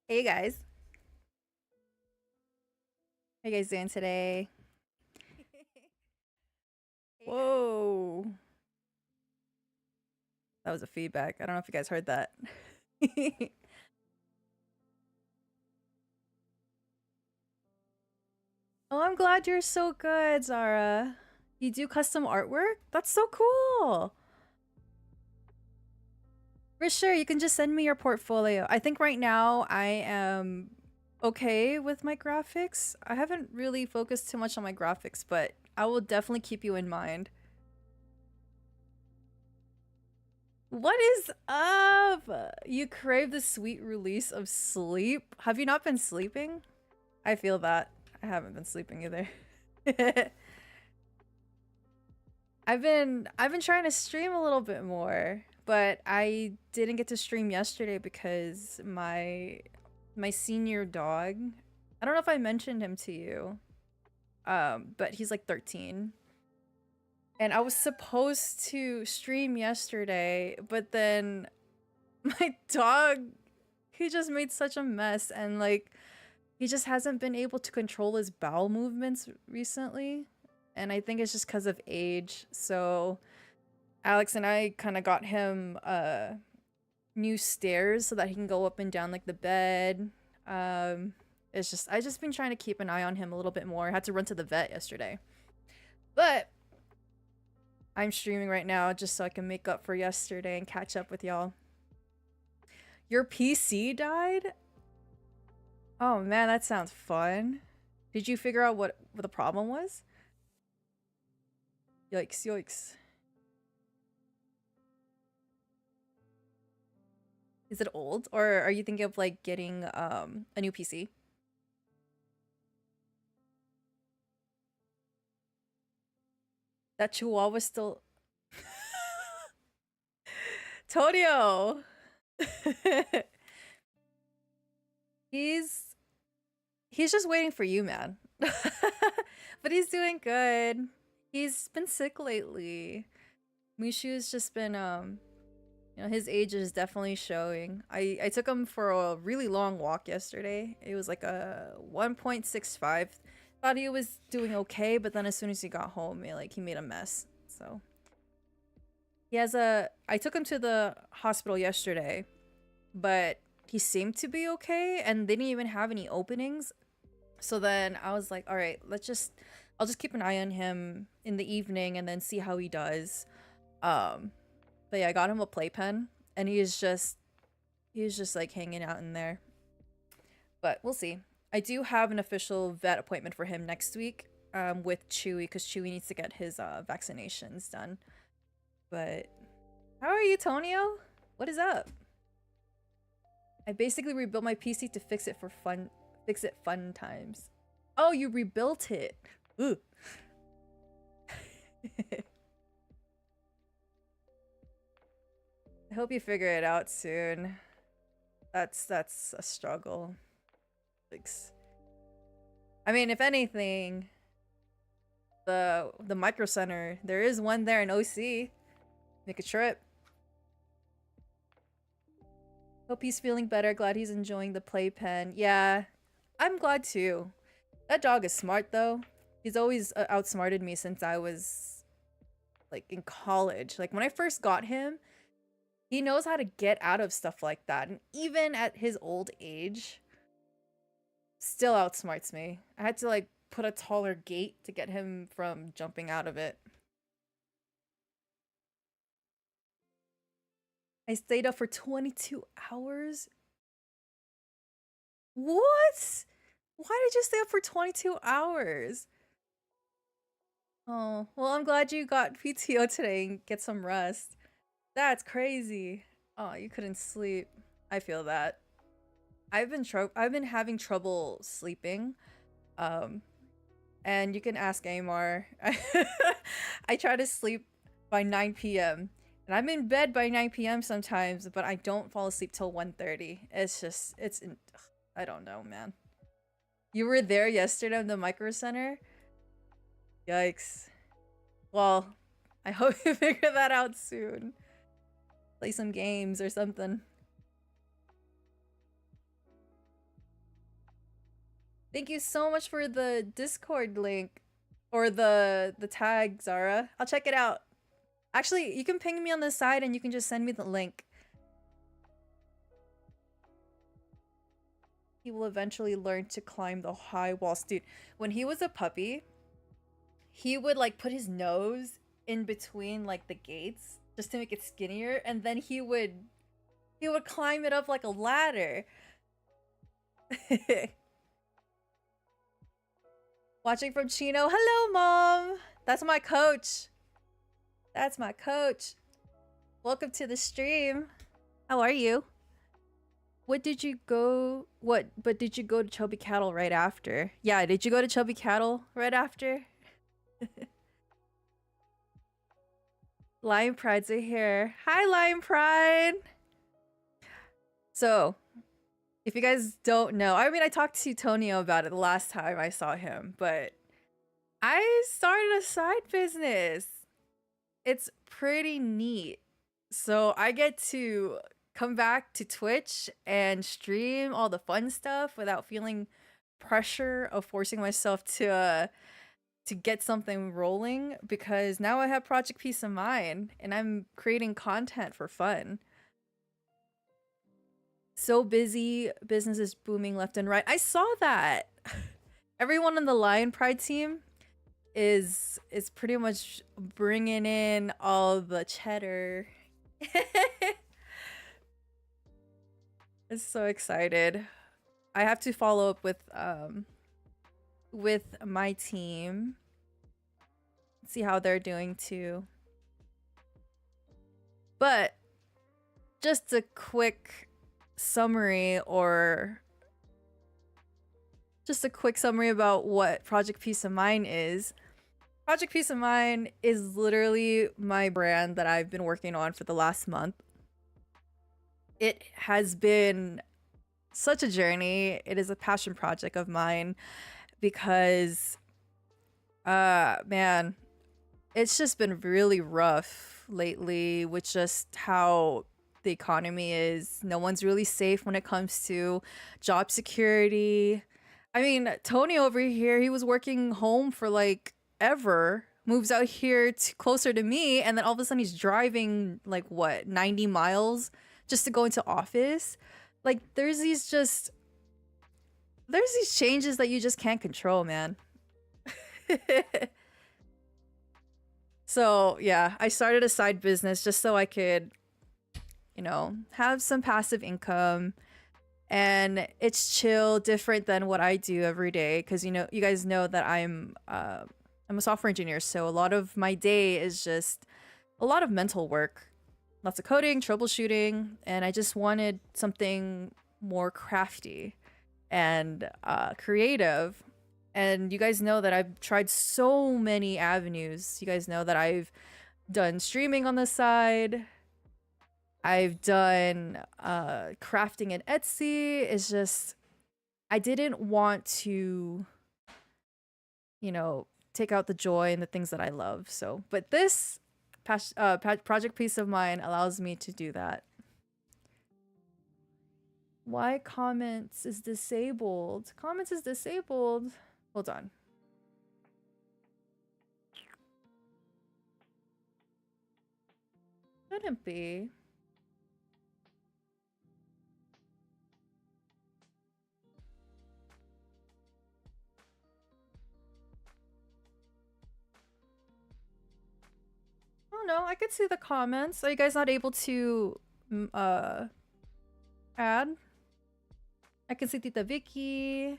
Hey guys. How you guys doing today? Whoa. That was a feedback. I don't know if you guys heard that. Oh, I'm glad you're so good, Zara. You do custom artwork? That's so cool. For sure, you can just send me your portfolio. I think right now I am okay with my graphics. I haven't really focused too much on my graphics, but I will definitely keep you in mind. What is up? You crave the sweet release of sleep? Have you not been sleeping? I feel that. I haven't been sleeping either. I've been trying to stream a little bit more, but I didn't get to stream yesterday because my senior dog, I don't know if I mentioned him to you. But he's like 13. And I was supposed to stream yesterday, but then my dog, he just made such a mess, and like he just hasn't been able to control his bowel movements recently, and I think it's just because of age. So Alex and I kind of got him new stairs so that he can go up and down like the bed. It's just I just been trying to keep an eye on him a little bit more. I had to run to the vet yesterday, but I'm streaming right now just so I can make up for yesterday and catch up with y'all. Your PC died? Oh man, that sounds fun. Did you figure out what the problem was? Yikes, yikes. Is it old, or are you thinking of like getting a new PC? That chihuahua still Tonio. he's he's just waiting for you, man. But he's doing good. He's been sick lately. Mushu's just been you know, his age is definitely showing. I took him for a really long walk yesterday. It was like a 1.65. Thought he was doing okay, but then as soon as he got home, he made a mess. So he has a I took him to the hospital yesterday, but he seemed to be okay and they didn't even have any openings. So then I was like, all right, I'll just keep an eye on him in the evening and then see how he does. Um, but yeah, I got him a playpen, and he's just like hanging out in there. But we'll see. I do have an official vet appointment for him next week, with Chewy, because Chewy needs to get his vaccinations done. But how are you, Tonio? What is up? I basically rebuilt my PC to fix it fun times. Oh, you rebuilt it. Ooh. I hope you figure it out soon. That's a struggle. I mean, if anything, the micro center, there is one there in OC. Make a trip. Hope he's feeling better. Glad he's enjoying the playpen. Yeah, I'm glad too. That dog is smart though. He's always outsmarted me since I was like in college. Like when I first got him, he knows how to get out of stuff like that. And even at his old age, still outsmarts me. I had to like put a taller gate to get him from jumping out of it. I stayed up for 22 hours? What? Why did you stay up for 22 hours? Oh, well, I'm glad you got PTO today and get some rest. That's crazy. Oh, you couldn't sleep. I feel that. I've been having trouble sleeping. Um, and you can ask Amar. I try to sleep by 9 p.m. and I'm in bed by 9 p.m. sometimes, but I don't fall asleep till 1:30. It's just I don't know, man. You were there yesterday in the micro center? Yikes. Well, I hope you figure that out soon. Play some games or something. Thank you so much for the Discord link or the tag, Zara. I'll check it out. Actually, you can ping me on the side and you can just send me the link. He will eventually learn to climb the high walls. Dude, when he was a puppy, he would like put his nose in between like the gates just to make it skinnier, and then he would climb it up like a ladder. Watching from Chino. Hello, Mom. That's my coach. That's my coach. Welcome to the stream. How are you? What did you go? What? But did you go to Chubby Cattle right after? Yeah, did you go to Chubby Cattle right after? Lion Prides are here. Hi, Lion Pride. So, if you guys don't know, I mean, I talked to Tonio about it the last time I saw him, but I started a side business. It's pretty neat. So I get to come back to Twitch and stream all the fun stuff without feeling pressure of forcing myself to get something rolling, because now I have Project Peace of Mind and I'm creating content for fun. So busy, business is booming left and right. I saw that. Everyone on the Lion Pride team is pretty much bringing in all the cheddar. I'm so excited. I have to follow up with my team, see how they're doing too. But just a quick summary about what Project Peace of Mind is. Project Peace of Mind is literally my brand that I've been working on for the last month. It has been such a journey. It is a passion project of mine because, man, it's just been really rough lately with just how the economy is. No one's really safe when it comes to job security. I mean, Tony over here, he was working home for like ever, moves out here closer to me, and then all of a sudden he's driving like what, 90 miles just to go into office. Like there's these changes that you just can't control, man. So yeah, I started a side business just so I could, you know, have some passive income. And it's chill, different than what I do every day, because you guys know that I'm a software engineer, so a lot of my day is just a lot of mental work, lots of coding, troubleshooting, and I just wanted something more crafty and creative. And you guys know that I've tried so many avenues. You guys know that I've done streaming on the side. I've done crafting in Etsy. It's just, I didn't want to, you know, take out the joy and the things that I love. So, but this Project Peace of Mind allows me to do that. Why comments is disabled? Comments is disabled. Hold on. Shouldn't be. Oh no, I could see the comments. Are you guys not able to add? I can see Tita Vicky.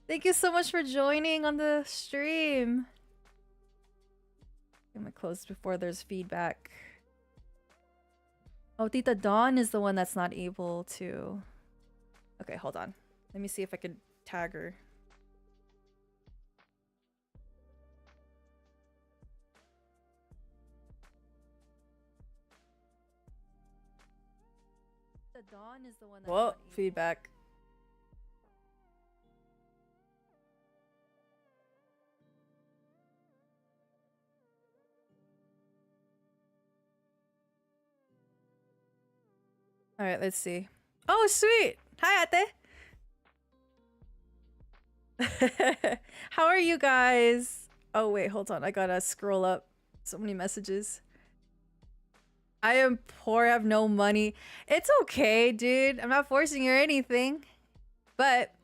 Thank you so much for joining on the stream. I'm gonna close before there's feedback. Oh, Tita Dawn is the one that's not able to. Okay, hold on. Let me see if I can tag her. Tita Dawn is the one that's not able. Feedback. All right, let's see. Oh, sweet. Hi, Ate. How are you guys? Oh, wait, hold on. I gotta scroll up. So many messages. I am poor, I have no money. It's okay, dude. I'm not forcing you or anything. But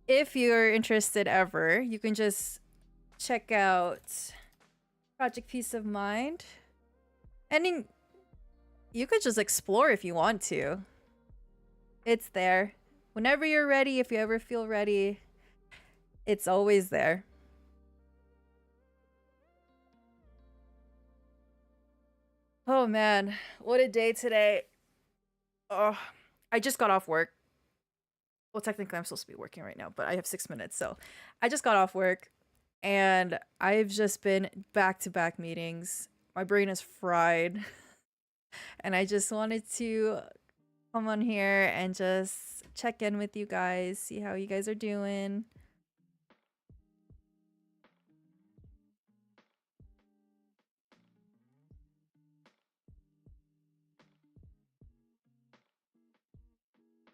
if you're interested ever, you can just check out Project Peace of Mind. And then you could just explore if you want to. It's there. Whenever you're ready, if you ever feel ready, it's always there. Oh man, what a day today. Oh, I just got off work. Well, technically I'm supposed to be working right now, but I have 6 minutes, so I just got off work and I've just been back-to-back meetings. My brain is fried. And I just wanted to come on here and just check in with you guys, see how you guys are doing.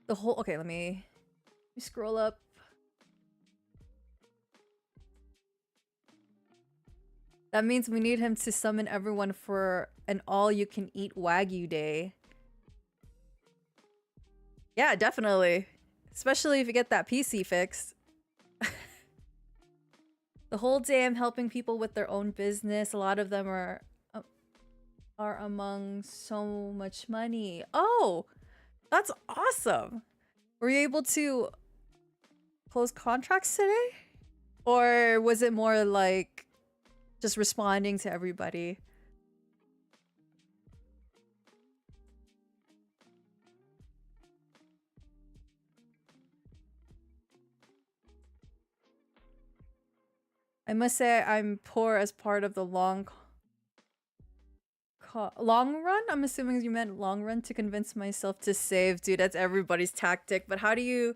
The whole okay, let me scroll up. That means we need him to summon everyone for an all-you-can-eat Wagyu day. Yeah, definitely. Especially if you get that PC fixed. The whole day I'm helping people with their own business. A lot of them are among so much money. Oh, that's awesome. Were you able to close contracts today? Or was it more like just responding to everybody? I must say I'm poor as part of the long run? I'm assuming you meant long run to convince myself to save. Dude, that's everybody's tactic. But how do you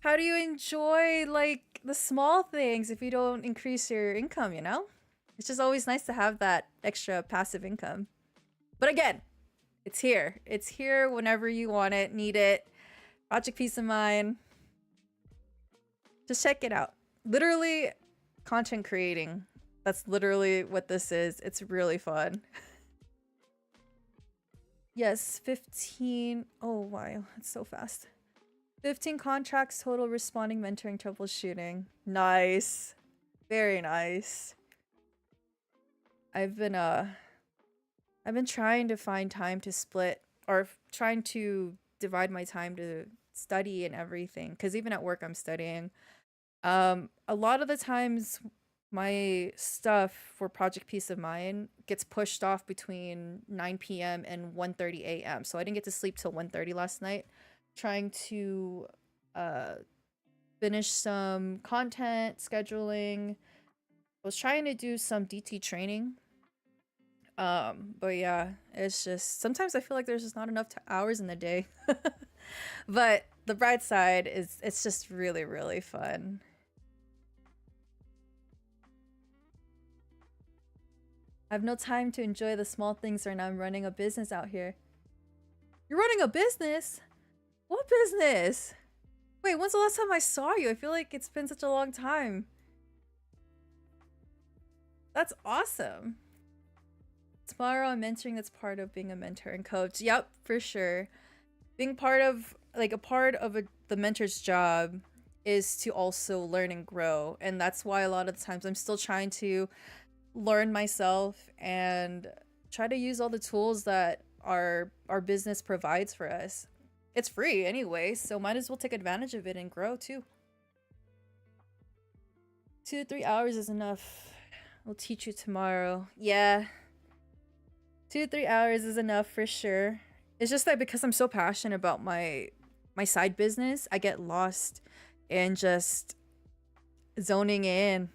enjoy like the small things if you don't increase your income, you know? It's just always nice to have that extra passive income. But again, it's here. It's here whenever you want it, need it. Project Peace of Mind. Just check it out. Literally content creating. That's literally what this is. It's really fun. Yes, 15. Oh, wow. It's so fast. 15 contracts total, responding, mentoring, troubleshooting. Nice. Very nice. I've been trying to find time to split or trying to divide my time to study and everything, because even at work I'm studying. A lot of the times my stuff for Project Peace of Mind gets pushed off between 9 p.m. and 1:30 a.m. So I didn't get to sleep till 1:30 last night, trying to finish some content scheduling. I was trying to do some DT training. But yeah, it's just sometimes I feel like there's just not enough hours in the day. But the bright side is it's just really, really fun. I have no time to enjoy the small things right now. I'm running a business out here. You're running a business? What business? Wait, when's the last time I saw you? I feel like it's been such a long time. That's awesome. Tomorrow I'm mentoring. That's part of being a mentor and coach. Yep, for sure. Being part of, like, a part of the mentor's job is to also learn and grow. And that's why a lot of the times I'm still trying to learn myself and try to use all the tools that our business provides for us. It's free anyway, so might as well take advantage of it and grow too. 2 to 3 hours is enough. I'll teach you tomorrow. Yeah. 2 to 3 hours is enough for sure. It's just that because I'm so passionate about my side business, I get lost in just zoning in.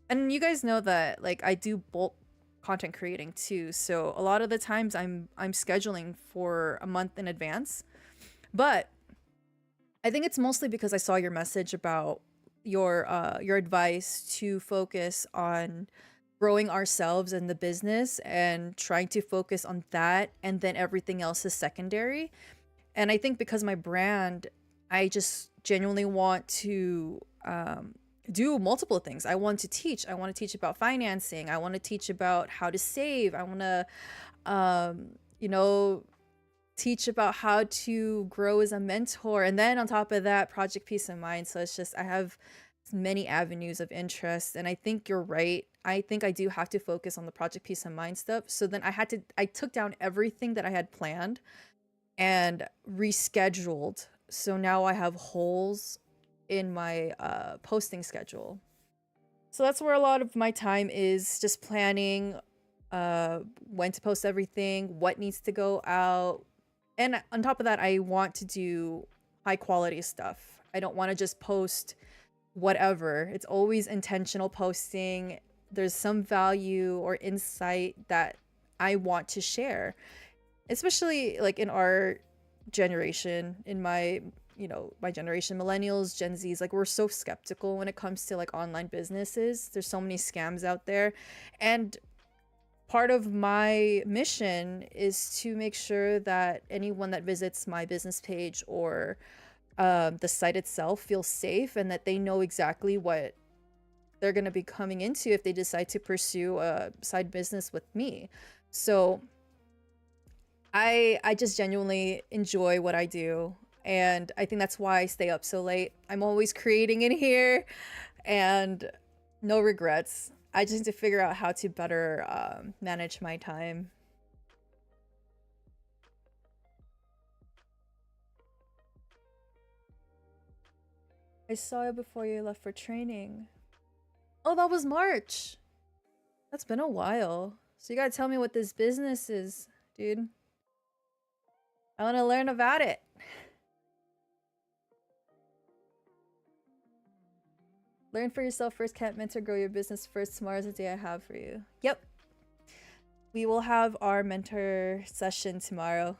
And you guys know that like I do bulk content creating too, so a lot of the times I'm scheduling for a month in advance. But I think it's mostly because I saw your message about your advice to focus on growing ourselves in the business and trying to focus on that, and then everything else is secondary. And I think because my brand, I just genuinely want to do multiple things. I want to teach. I want to teach about financing. I want to teach about how to save. I want to, you know, teach about how to grow as a mentor. And then on top of that, project peace of mind. So it's just, I have many avenues of interest. And I think you're right. I think I do have to focus on the project peace of mind stuff. So then I took down everything that I had planned and rescheduled. So now I have holes in my posting schedule. So that's where a lot of my time is, just planning when to post everything, what needs to go out. And on top of that, I want to do high quality stuff. I don't want to just post whatever. It's always intentional posting. There's some value or insight that I want to share, especially like in our generation, in my, you know, my generation, millennials, Gen Zs, like we're so skeptical when it comes to like online businesses. There's so many scams out there. And part of my mission is to make sure that anyone that visits my business page or the site itself feels safe, and that they know exactly what they're going to be coming into if they decide to pursue a side business with me. So I just genuinely enjoy what I do, and I think that's why I stay up so late. I'm always creating in here, and no regrets. I just need to figure out how to better manage my time. I saw you before you left for training. Oh, that was March. That's been a while. So you gotta tell me what this business is, dude. I want to learn about it. Learn for yourself first, can't mentor, grow your business first. Tomorrow's the day I have for you. Yep. We will have our mentor session tomorrow.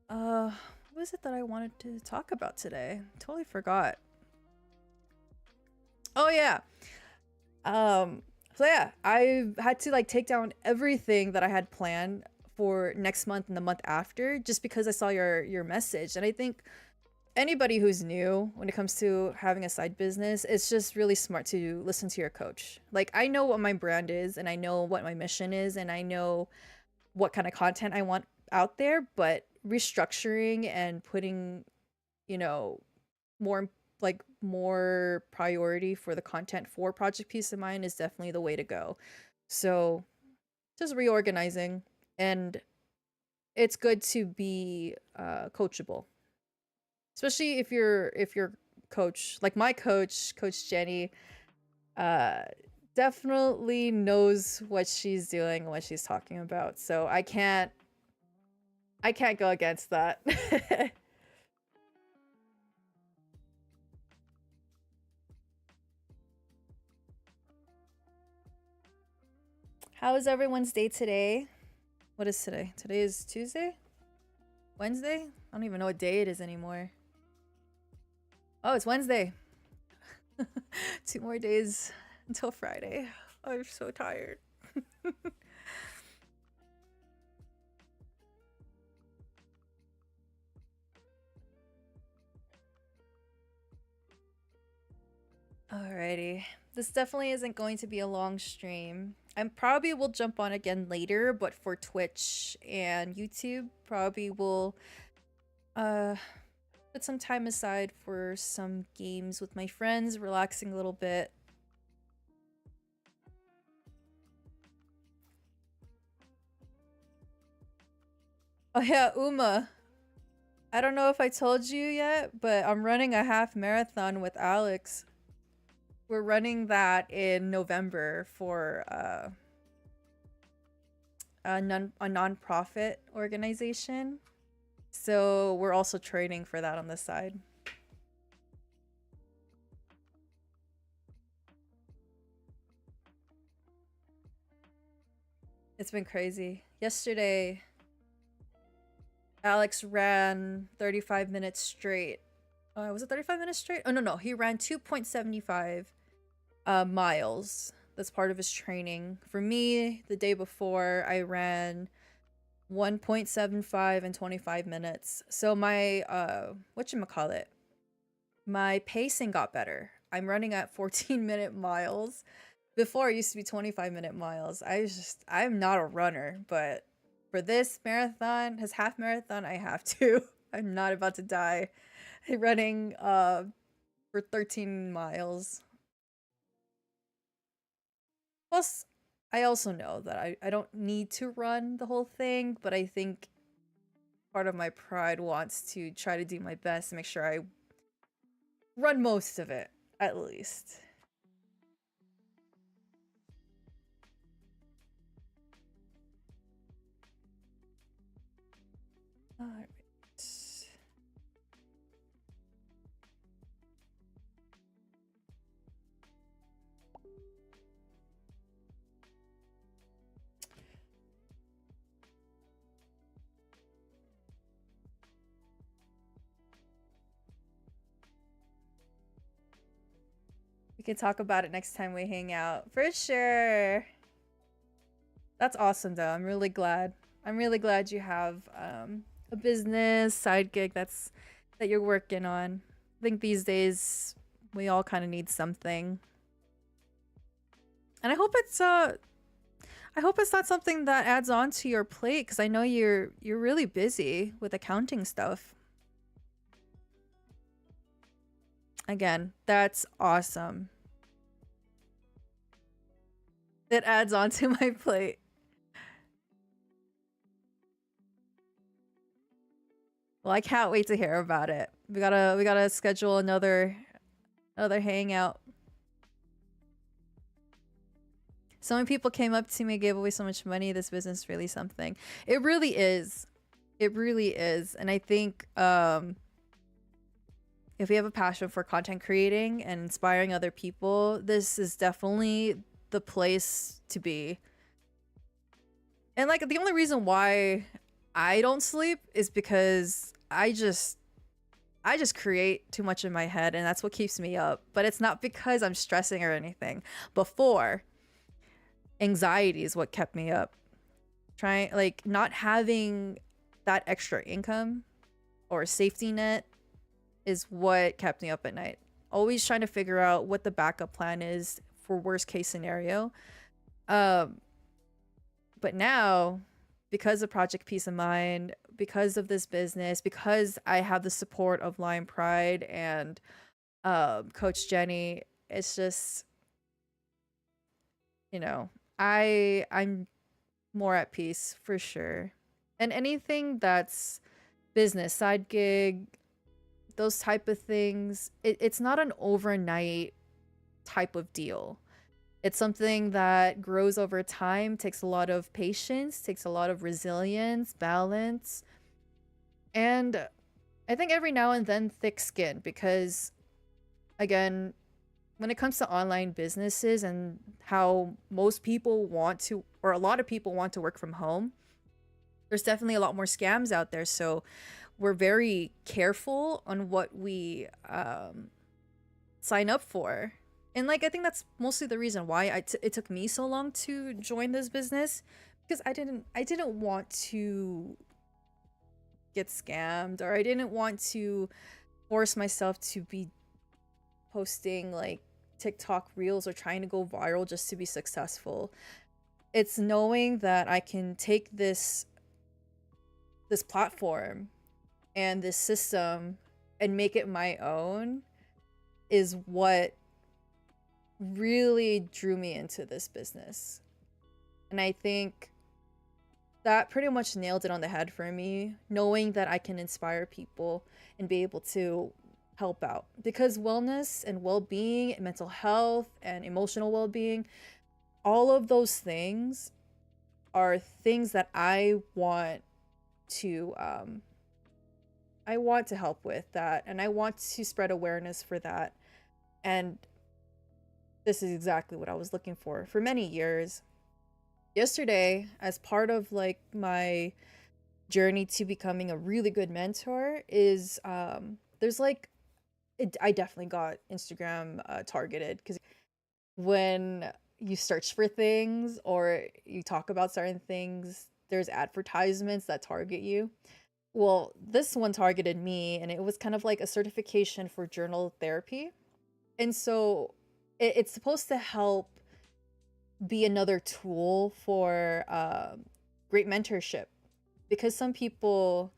What was it that I wanted to talk about today? Totally forgot. Oh yeah. So yeah, I had to like take down everything that I had planned for next month and the month after, just because I saw your message. And I think anybody who's new when it comes to having a side business, it's just really smart to listen to your coach. Like, I know what my brand is, and I know what my mission is, and I know what kind of content I want out there, but restructuring and putting, you know, more more priority for the content for Project Peace of Mind is definitely the way to go. So just reorganizing, and it's good to be coachable, especially if your coach, like my coach Jenny, definitely knows what she's doing and what she's talking about. So I can't go against that. How is everyone's day today? What is today? Today is Tuesday? Wednesday? I don't even know what day it is anymore. Oh, it's Wednesday. 2 more days until Friday. I'm so tired. Alrighty. This definitely isn't going to be a long stream. I probably will jump on again later, but for Twitch and YouTube, probably will put some time aside for some games with my friends, relaxing a little bit. Oh yeah, Uma. I don't know if I told you yet, but I'm running a half marathon with Alex. We're running that in November for a non-profit organization. So we're also training for that on the side. It's been crazy. Yesterday, Alex ran 35 minutes straight Was it 35 minutes straight? Oh, no. He ran 2.75 miles. That's part of his training. For me, the day before, I ran 1.75 in 25 minutes. So my, whatchamacallit, my pacing got better. I'm running at 14-minute miles. Before, it used to be 25-minute miles. I'm not a runner, but for this marathon, his half marathon, I have to. I'm not about to die running for 13 miles. Plus, I also know that I don't need to run the whole thing, but I think part of my pride wants to try to do my best to make sure I run most of it, at least. Alright. We can talk about it next time we hang out. For sure. That's awesome, though. I'm really glad. I'm really glad you have a business side gig that you're working on. I think these days we all kind of need something. And I hope it's not something that adds on to your plate, because I know you're really busy with accounting stuff. Again, that's awesome. It adds on to my plate. Well, I can't wait to hear about it. We gotta schedule another hangout. So many people came up to me, gave away so much money. This business is really something. It really is. It really is. And I think if we have a passion for content creating and inspiring other people, this is definitely the place to be. And like, the only reason why I don't sleep is because I just create too much in my head, and that's what keeps me up. But it's not because I'm stressing or anything. Before, anxiety is what kept me up. Not having that extra income or safety net is what kept me up at night. Always trying to figure out what the backup plan is for worst case scenario. But now, because of Project Peace of Mind, because of this business, because I have the support of Lion Pride and Coach Jenny, it's just, you know, I'm more at peace for sure. And anything that's business, side gig, those type of things, it's not an overnight type of deal. It's something that grows over time, takes a lot of patience, takes a lot of resilience, balance, and I think every now and then thick skin, because again, when it comes to online businesses and how most people want to, or a lot of people want to work from home, there's definitely a lot more scams out there. So we're very careful on what we sign up for. And like, I think that's mostly the reason why it took me so long to join this business, because I didn't want to get scammed, or I didn't want to force myself to be posting like TikTok reels or trying to go viral just to be successful. It's knowing that I can take this platform and this system and make it my own is what really drew me into this business. And I think that pretty much nailed it on the head for me, knowing that I can inspire people and be able to help out. Because wellness and well-being, mental health and emotional well-being, all of those things are things that I want to help with that, and I want to spread awareness for that. And this is exactly what I was looking for many years. Yesterday, as part of like my journey to becoming a really good mentor, is there's like I definitely got Instagram targeted, because when you search for things or you talk about certain things, there's advertisements that target you. Well, this one targeted me, and it was kind of like a certification for journal therapy. And so it's supposed to help be another tool for great mentorship, because some people,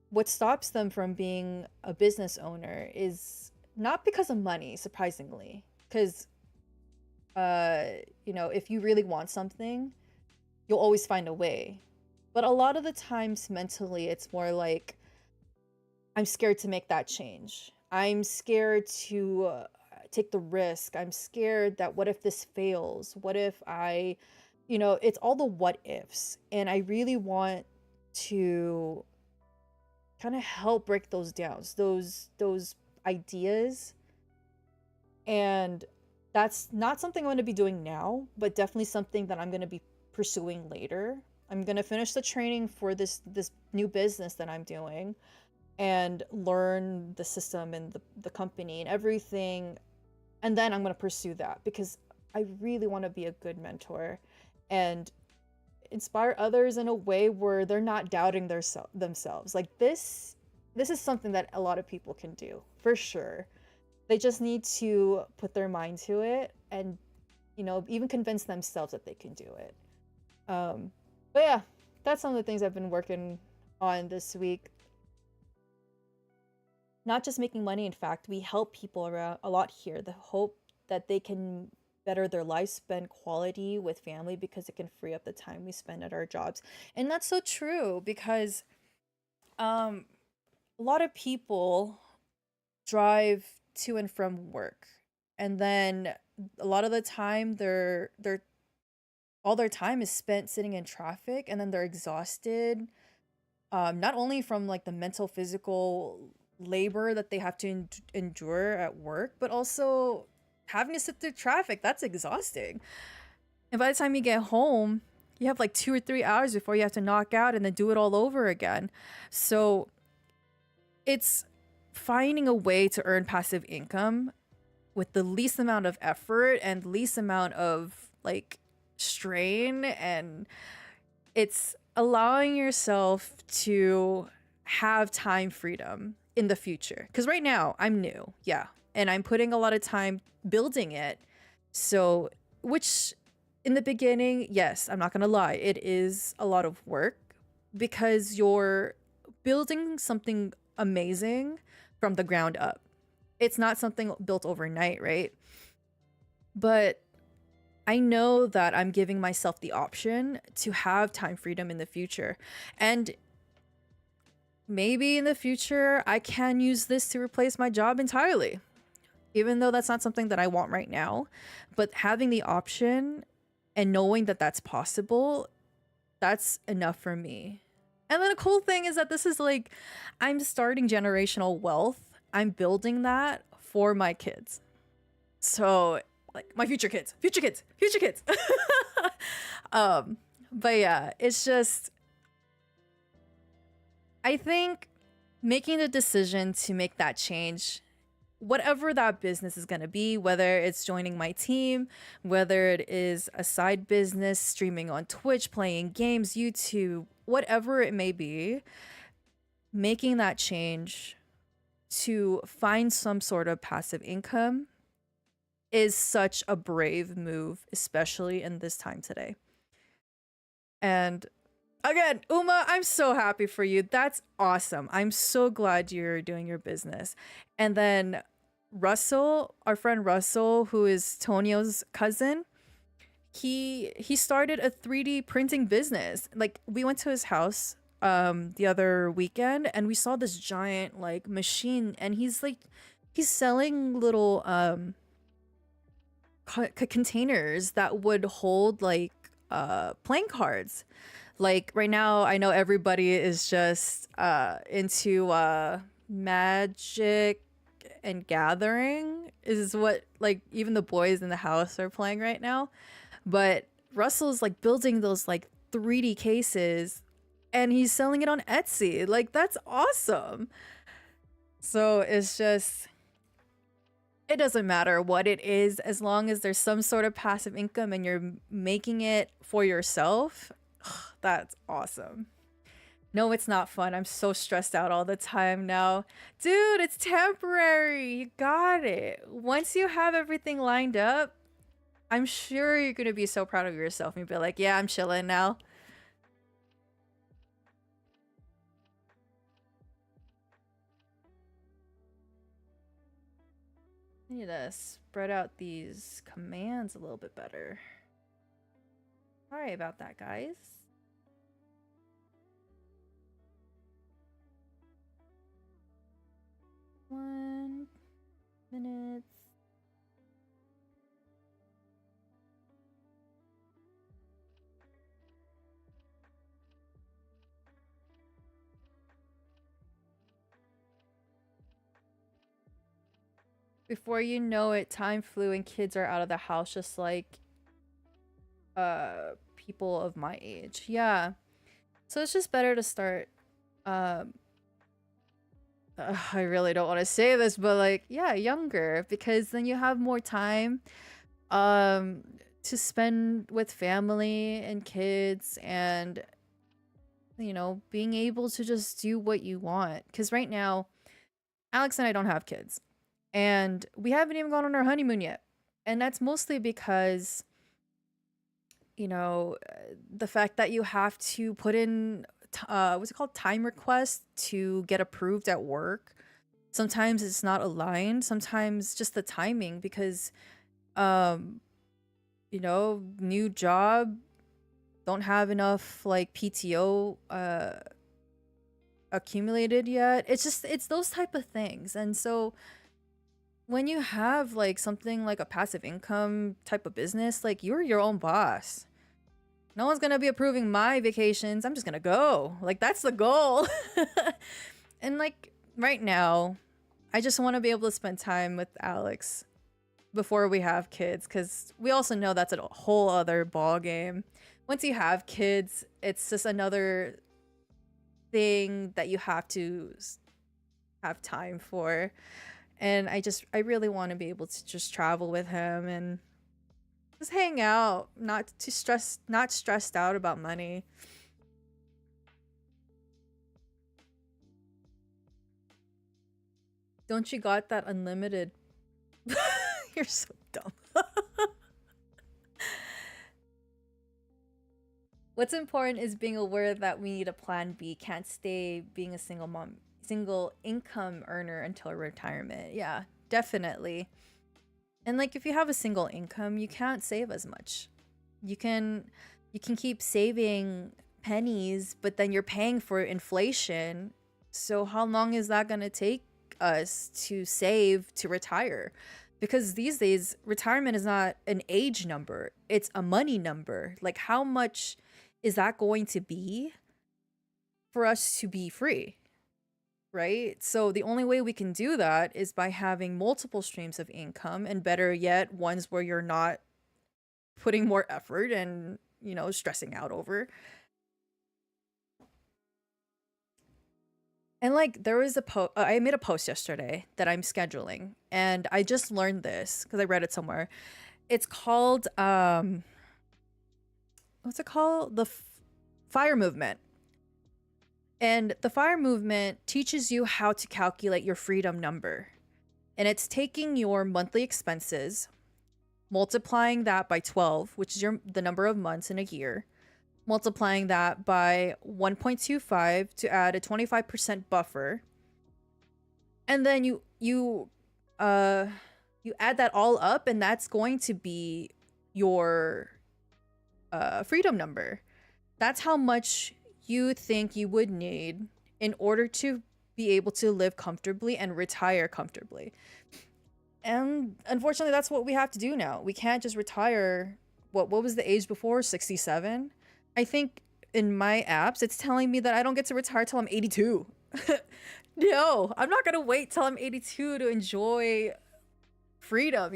what stops them from being a business owner is not because of money, surprisingly. Because if you really want something, you'll always find a way. But a lot of the times mentally, it's more like, I'm scared to make that change. I'm scared to take the risk. I'm scared that, what if this fails? What if it's all the what ifs. And I really want to kind of help break those down, those ideas. And that's not something I'm going to be doing now, but definitely something that I'm going to be pursuing later. I'm going to finish the training for this new business that I'm doing, and learn the system and the company and everything. And then I'm going to pursue that, because I really want to be a good mentor and inspire others in a way where they're not doubting themselves. Like, this is something that a lot of people can do, for sure. They just need to put their mind to it, and even convince themselves that they can do it. But yeah, that's some of the things I've been working on this week. Not just making money, in fact, we help people around a lot here. The hope that they can better their life, spend quality with family, because it can free up the time we spend at our jobs. And that's so true, because a lot of people drive to and from work, and then a lot of the time they're all their time is spent sitting in traffic, and then they're exhausted, not only from like the mental, physical labor that they have to endure at work, but also having to sit through traffic. That's exhausting. And by the time you get home, you have like 2 or 3 hours before you have to knock out and then do it all over again. So it's finding a way to earn passive income with the least amount of effort and least amount of like strain, and it's allowing yourself to have time freedom in the future. Because right now I'm new, yeah, and I'm putting a lot of time building it. So, which in the beginning, yes, I'm not gonna lie, it is a lot of work, because you're building something amazing from the ground up. It's not something built overnight, right? But I know that I'm giving myself the option to have time freedom in the future. And maybe in the future, I can use this to replace my job entirely, even though that's not something that I want right now. But having the option and knowing that that's possible, that's enough for me. And then the cool thing is that this is like, I'm starting generational wealth. I'm building that for my kids. So, like, my future kids. But yeah, it's just, I think making the decision to make that change, whatever that business is going to be, whether it's joining my team, whether it is a side business, streaming on Twitch, playing games, YouTube, whatever it may be, making that change to find some sort of passive income is such a brave move, especially in this time today. And again, Uma, I'm so happy for you. That's awesome. I'm so glad you're doing your business. And then Russell, our friend Russell, who is Tonio's cousin, he started a 3D printing business. Like, we went to his house the other weekend, and we saw this giant like machine, and he's selling little containers that would hold like playing cards. Like, right now, I know everybody is just into Magic and Gathering is what, like, even the boys in the house are playing right now. But Russell's like building those like 3D cases, and he's selling it on Etsy. Like, that's awesome. So it's just, it doesn't matter what it is as long as there's some sort of passive income and you're making it for yourself. That's awesome. No, it's not fun. I'm so stressed out all the time now. Dude, it's temporary. You got it. Once you have everything lined up, I'm sure you're going to be so proud of yourself and you'll be like, yeah, I'm chilling now. I need to spread out these commands a little bit better. Sorry about that, guys. 1 minute. Before you know it, time flew and kids are out of the house just like people of my age. Yeah. So it's just better to start I really don't want to say this, but like, yeah, younger, because then you have more time um to spend with family and kids and being able to just do what you want. Cuz right now, Alex and I don't have kids. And we haven't even gone on our honeymoon yet. And that's mostly because the fact that you have to put in what's it called, time request to get approved at work. Sometimes it's not aligned, sometimes just the timing, because um new job, don't have enough like PTO accumulated yet. It's those type of things. And so when you have like something like a passive income type of business, like you're your own boss. No one's gonna be approving my vacations. I'm just gonna go. Like, that's the goal. And like right now, I just want to be able to spend time with Alex before we have kids, because we also know that's a whole other ball game. Once you have kids, it's just another thing that you have to have time for. And I really want to be able to just travel with him and just hang out, not stressed out about money. Don't you got that unlimited? You're so dumb. What's important is being aware that we need a plan B. Can't stay being a single income earner until retirement. Yeah, definitely. And like, if you have a single income, you can't save as much. You can keep saving pennies, but then you're paying for inflation. So how long is that going to take us to save to retire? Because these days, retirement is not an age number, it's a money number. Like, how much is that going to be for us to be free? Right? So the only way we can do that is by having multiple streams of income, and better yet, ones where you're not putting more effort and, stressing out over. And like, there was I made a post yesterday that I'm scheduling, and I just learned this because I read it somewhere. It's called what's it called? The FIRE movement. And the FIRE movement teaches you how to calculate your freedom number. And it's taking your monthly expenses, multiplying that by 12, which is the number of months in a year, multiplying that by 1.25 to add a 25% buffer. And then you add that all up, and that's going to be your freedom number. That's how much you think you would need in order to be able to live comfortably and retire comfortably. And unfortunately, that's what we have to do now. We can't just retire. What was the age before? 67? I think in my apps, it's telling me that I don't get to retire till I'm 82. No, I'm not gonna wait till I'm 82 to enjoy freedom,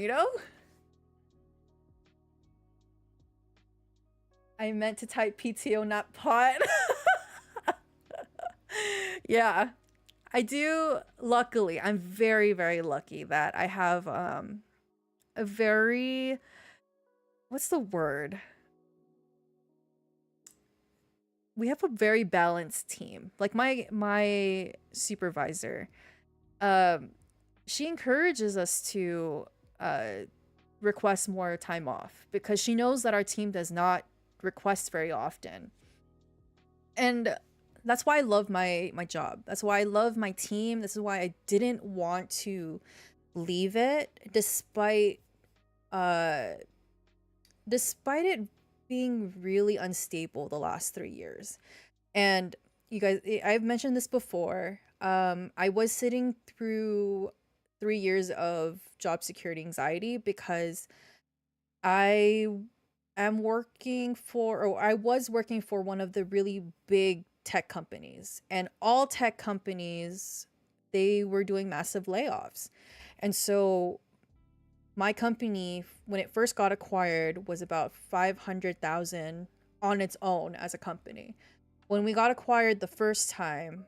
I meant to type PTO, not pot. Yeah. I do. Luckily, I'm very, very lucky that I have a very, what's the word? We have a very balanced team. Like my supervisor, um, she encourages us to uh request more time off because she knows that our team does not request very often. And that's why I love my job. That's why I love my team. This is why I didn't want to leave it uh despite it being really unstable the last 3 years. And you guys, I've mentioned this before. I was sitting through 3 years of job security anxiety because I am working for, or I was working for one of the really big tech companies, and all tech companies, they were doing massive layoffs. And so my company, when it first got acquired, was about 500,000 on its own as a company. When we got acquired the first time,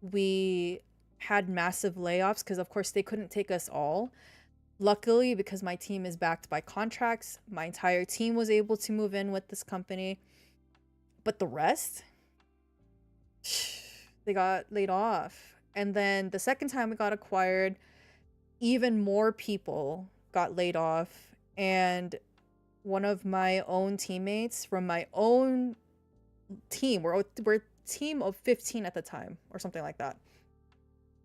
we had massive layoffs because, of course, they couldn't take us all. Luckily, because my team is backed by contracts, my entire team was able to move in with this company. But the rest, they got laid off. And then the second time we got acquired, even more people got laid off. And one of my own teammates from my own team, we're a team of 15 at the time or something like that,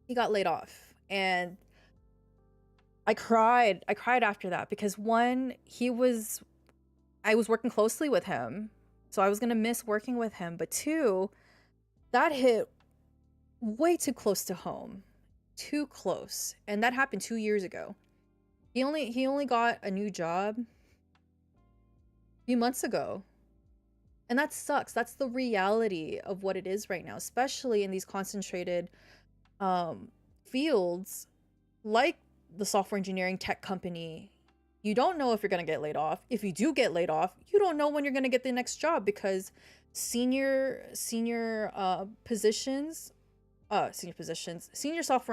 he got laid off. And I cried after that because one, I was working closely with him, so I was gonna miss working with him. But two, that hit way too close to home, too close, and that happened 2 years ago. He only got a new job a few months ago, and that sucks. That's the reality of what it is right now, especially in these concentrated fields like the software engineering tech company. You don't know if you're going to get laid off. If you do get laid off, you don't know when you're going to get the next job because senior software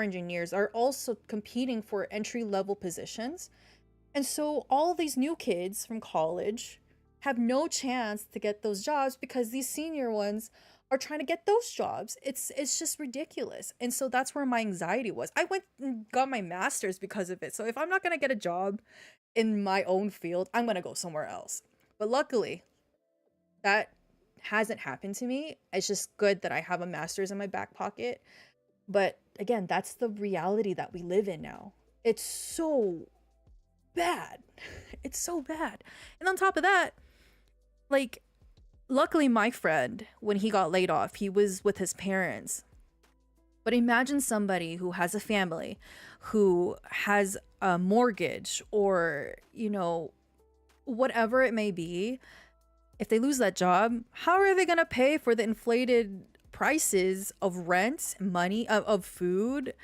engineers are also competing for entry level positions. And so all these new kids from college have no chance to get those jobs because these senior ones are trying to get those jobs. It's just ridiculous. And so that's where my anxiety was. I went and got my master's because of it. So if I'm not going to get a job in my own field, I'm going to go somewhere else. But luckily, that hasn't happened to me. It's just good that I have a master's in my back pocket. But again, that's the reality that we live in now. It's so bad. It's so bad. And on top of that, like, luckily my friend, when he got laid off, he was with his parents. But imagine somebody who has a family, who has a mortgage, or, whatever it may be. If they lose that job, how are they going to pay for the inflated prices of rent, money, of food,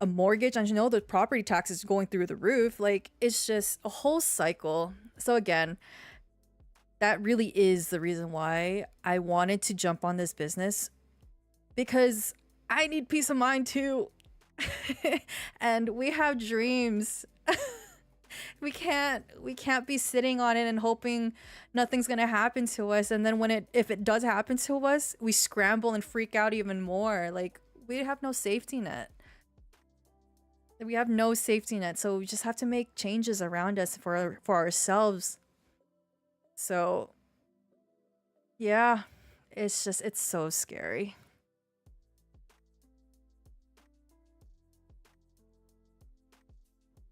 a mortgage? And the property taxes going through the roof. Like, it's just a whole cycle. So again, that really is the reason why I wanted to jump on this business, because I need peace of mind too. And we have dreams. we can't be sitting on it and hoping nothing's gonna happen to us, and then if it does happen to us, we scramble and freak out even more. Like, we have no safety net. So we just have to make changes around us for ourselves. So yeah, it's so scary.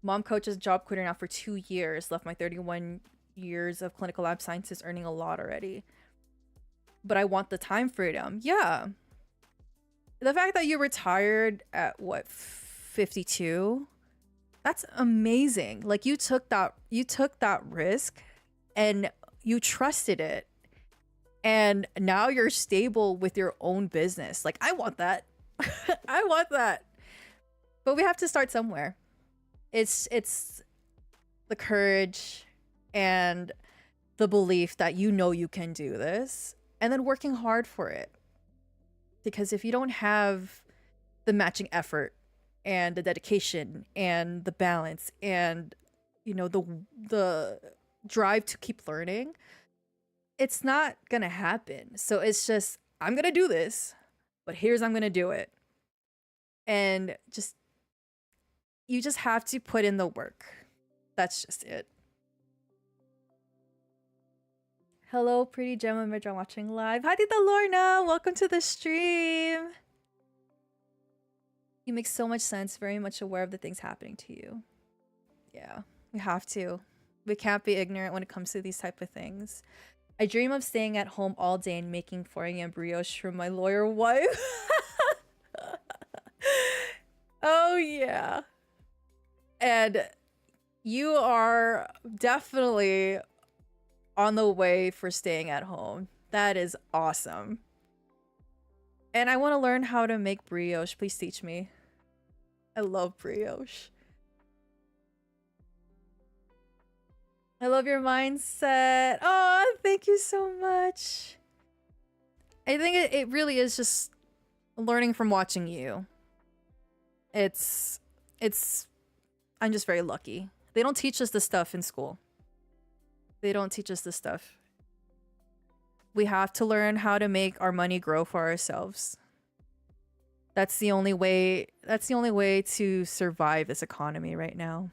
Mom coaches job quitting now for 2 years, left my 31 years of clinical lab scientist earning a lot already. But I want the time freedom. Yeah. The fact that you retired at 52, that's amazing. Like, you took that risk and you trusted it. And now you're stable with your own business. Like, I want that. I want that. But we have to start somewhere. It's the courage and the belief that you can do this, and then working hard for it. Because if you don't have the matching effort and the dedication and the balance and the drive to keep learning, it's not gonna happen. So it's just, I'm gonna do this, but I'm gonna do it. And you just have to put in the work. That's just it. Hello, pretty Gemma Midra watching live. Hi, Tita Lorna. Welcome to the stream. You make so much sense. Very much aware of the things happening to you. Yeah, we have to. We can't be ignorant when it comes to these type of things. I dream of staying at home all day and making 4 a.m. brioche for my lawyer wife. Oh, yeah. And you are definitely on the way for staying at home. That is awesome. And I want to learn how to make brioche. Please teach me. I love brioche. I love your mindset. Oh, thank you so much. I think it really is just learning from watching you. I'm just very lucky. They don't teach us this stuff in school. They don't teach us this stuff. We have to learn how to make our money grow for ourselves. That's the only way to survive this economy right now.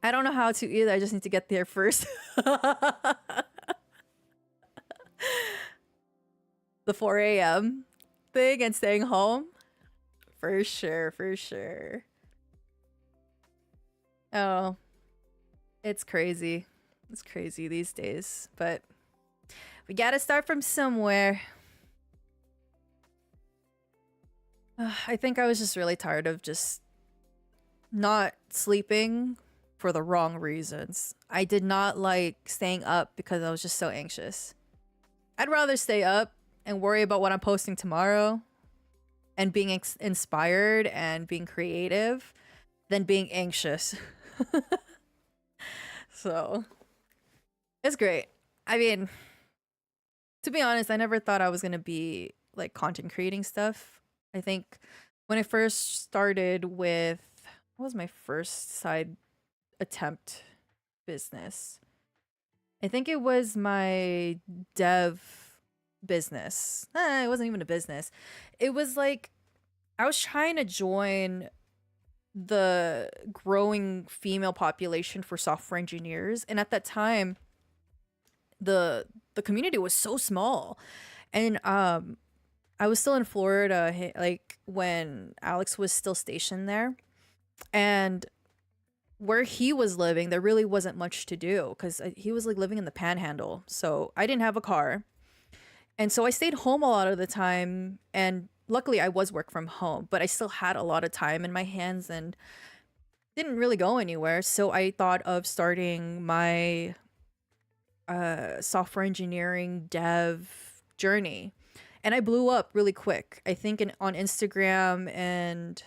I don't know how to either. I just need to get there first. The 4 a.m. thing and staying home. For sure, for sure. Oh, it's crazy. It's crazy these days, but we gotta start from somewhere. I think I was just really tired of just not sleeping for the wrong reasons. I did not like staying up because I was just so anxious. I'd rather stay up and worry about what I'm posting tomorrow and being inspired and being creative than being anxious. So it's great. I mean, to be honest, I never thought I was gonna be like content creating stuff. I think when I first started with, what was my first side attempt business? I think it was my dev business. It wasn't even a business. It was like I was trying to join the growing female population for software engineers, and at that time the community was so small. And I was still in Florida, like when Alex was still stationed there, and where he was living there really wasn't much to do because he was like living in the panhandle. So I didn't have a car, and so I stayed home a lot of the time. And luckily I was work from home, but I still had a lot of time in my hands and didn't really go anywhere. So I thought of starting my software engineering dev journey, and I blew up really quick. I think on Instagram and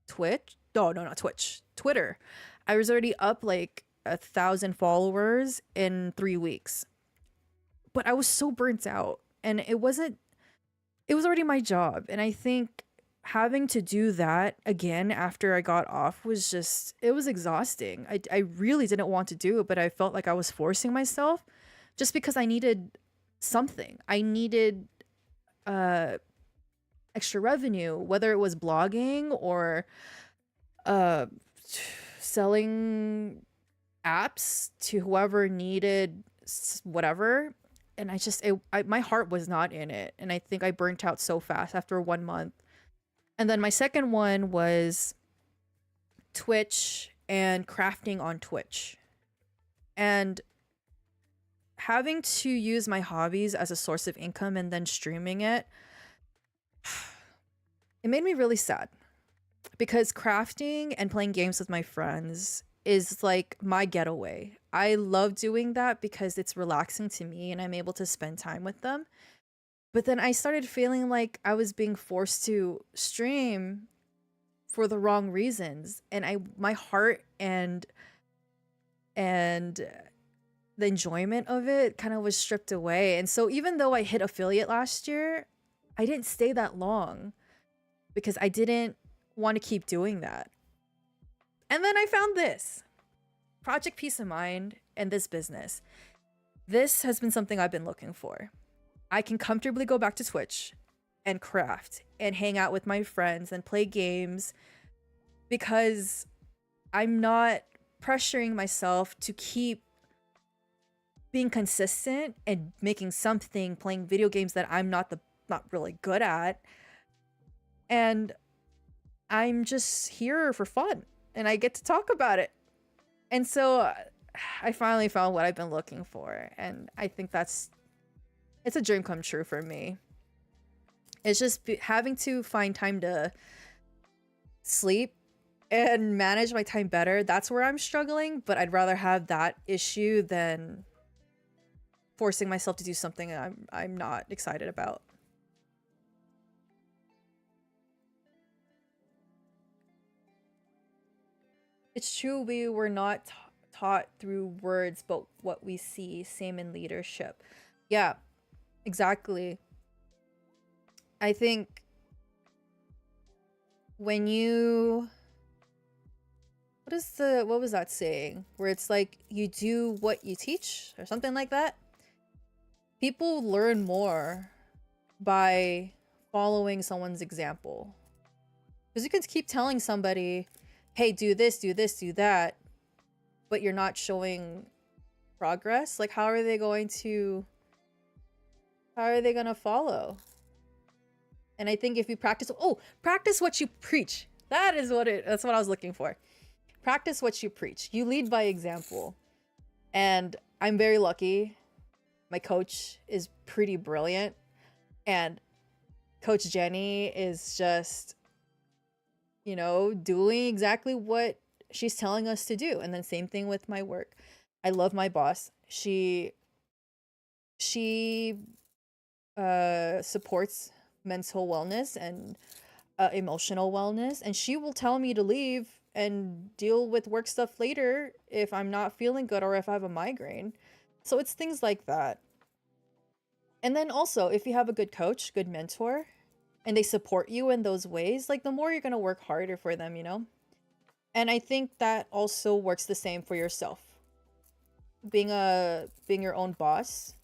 Twitch. No, not Twitch. Twitter. I was already up like 1,000 followers in 3 weeks. But I was so burnt out, and it was already my job. And I think having to do that again after I got off was it was exhausting. I really didn't want to do it, but I felt like I was forcing myself just because I needed something. I needed extra revenue, whether it was blogging or selling apps to whoever needed whatever. And my heart was not in it, and I think I burnt out so fast after 1 month. And then my second one was Twitch and crafting on Twitch, and having to use my hobbies as a source of income and then streaming it. It made me really sad because crafting and playing games with my friends is like my getaway. I love doing that because it's relaxing to me and I'm able to spend time with them. But then I started feeling like I was being forced to stream for the wrong reasons, and my heart and the enjoyment of it kind of was stripped away. And so even though I hit affiliate last year, I didn't stay that long because I didn't want to keep doing that. And then I found this Project Peace of Mind and this business. This has been something I've been looking for. I can comfortably go back to Twitch and craft and hang out with my friends and play games because I'm not pressuring myself to keep being consistent and making something, playing video games that I'm not really good at. And I'm just here for fun and I get to talk about it. And so I finally found what I've been looking for, and I think it's a dream come true for me. It's just having to find time to sleep and manage my time better. That's where I'm struggling, but I'd rather have that issue than forcing myself to do something I'm not excited about. It's true, we were not taught through words, but what we see. Same in leadership. Yeah, exactly. I think when you... what was that saying? Where it's like, you do what you teach or something like that? People learn more by following someone's example. Because you can keep telling somebody, hey, do this, do that, but you're not showing progress. Like, how are they going to follow? And I think if you practice what you preach. That's what I was looking for. Practice what you preach. You lead by example. And I'm very lucky. My coach is pretty brilliant. And Coach Jenny is just, doing exactly what she's telling us to do. And then same thing with my work. I love my boss. She supports mental wellness and emotional wellness, and she will tell me to leave and deal with work stuff later if I'm not feeling good or if I have a migraine. So it's things like that. And then also, if you have a good coach, good mentor, and they support you in those ways, like, the more you're going to work harder for them, And I think that also works the same for yourself. Being your own boss,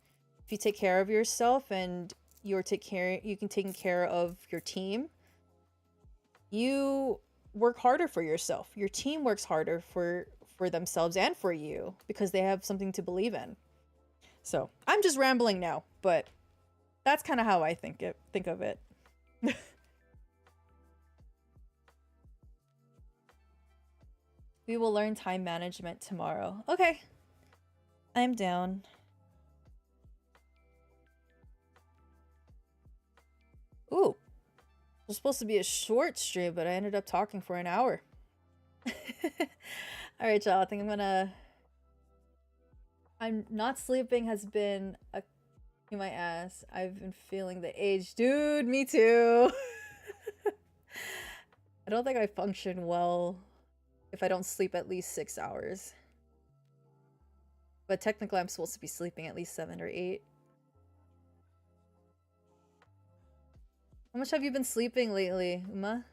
if you take care of yourself and you can take care of your team, you work harder for yourself. Your team works harder for themselves and for you because they have something to believe in. So I'm just rambling now, but that's kind of how I think of it. We will learn time management tomorrow. Okay. I'm down. Ooh. It was supposed to be a short stream, but I ended up talking for an hour. Alright, y'all. I think I'm not sleeping has been a in my ass. I've been feeling the age. Dude, me too. I don't think I function well if I don't sleep at least 6 hours. But technically I'm supposed to be sleeping at least 7 or 8. How much have you been sleeping lately, Uma?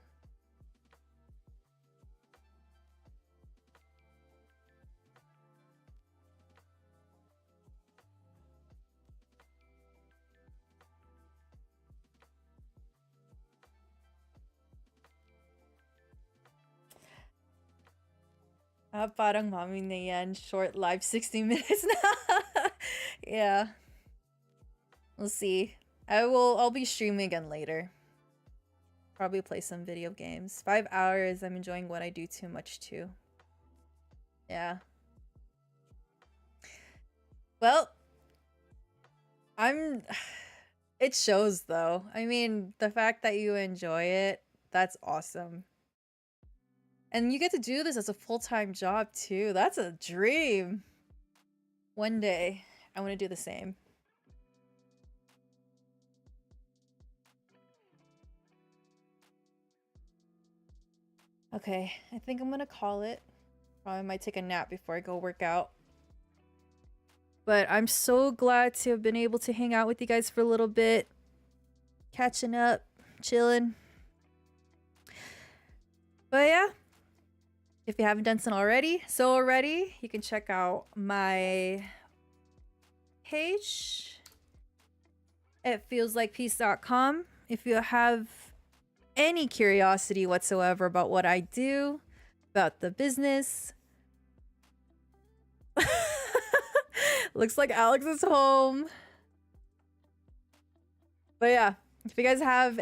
Parang mami na yan. Short live 60 minutes na. Yeah. We'll see. I'll be streaming again later. Probably play some video games. 5 hours. I'm enjoying what I do too much too. Yeah. Well, it shows though. I mean, the fact that you enjoy it, that's awesome. And you get to do this as a full-time job too. That's a dream. One day, I want to do the same. Okay, I think I'm gonna call it. Probably might take a nap before I go work out. But I'm so glad to have been able to hang out with you guys for a little bit. Catching up, chilling. But yeah, if you haven't done so already, you can check out my page at feelslikepeace.com. If you have any curiosity whatsoever about what I do, about the business. Looks like Alex is home. But yeah, if you guys have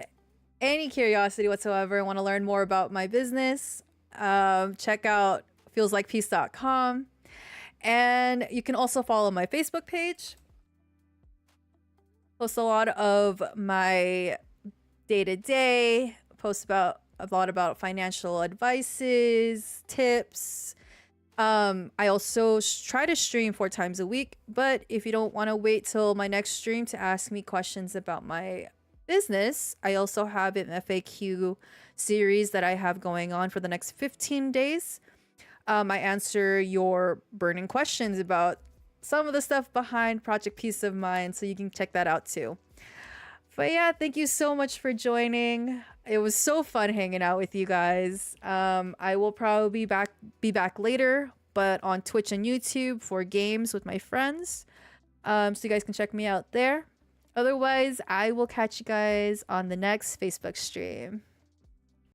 any curiosity whatsoever and want to learn more about my business, check out feelslikepeace.com. And you can also follow my Facebook page. Post a lot of my day-to-day, post about a lot about financial advices, tips. I also try to stream 4 times a week, but if you don't want to wait till my next stream to ask me questions about my business, I also have an FAQ series that I have going on for the next 15 days. I answer your burning questions about some of the stuff behind Project Peace of Mind, so you can check that out too. But yeah, thank you so much for joining. It was so fun hanging out with you guys. I will probably be back later, but on Twitch and YouTube for games with my friends. So you guys can check me out there. Otherwise, I will catch you guys on the next Facebook stream.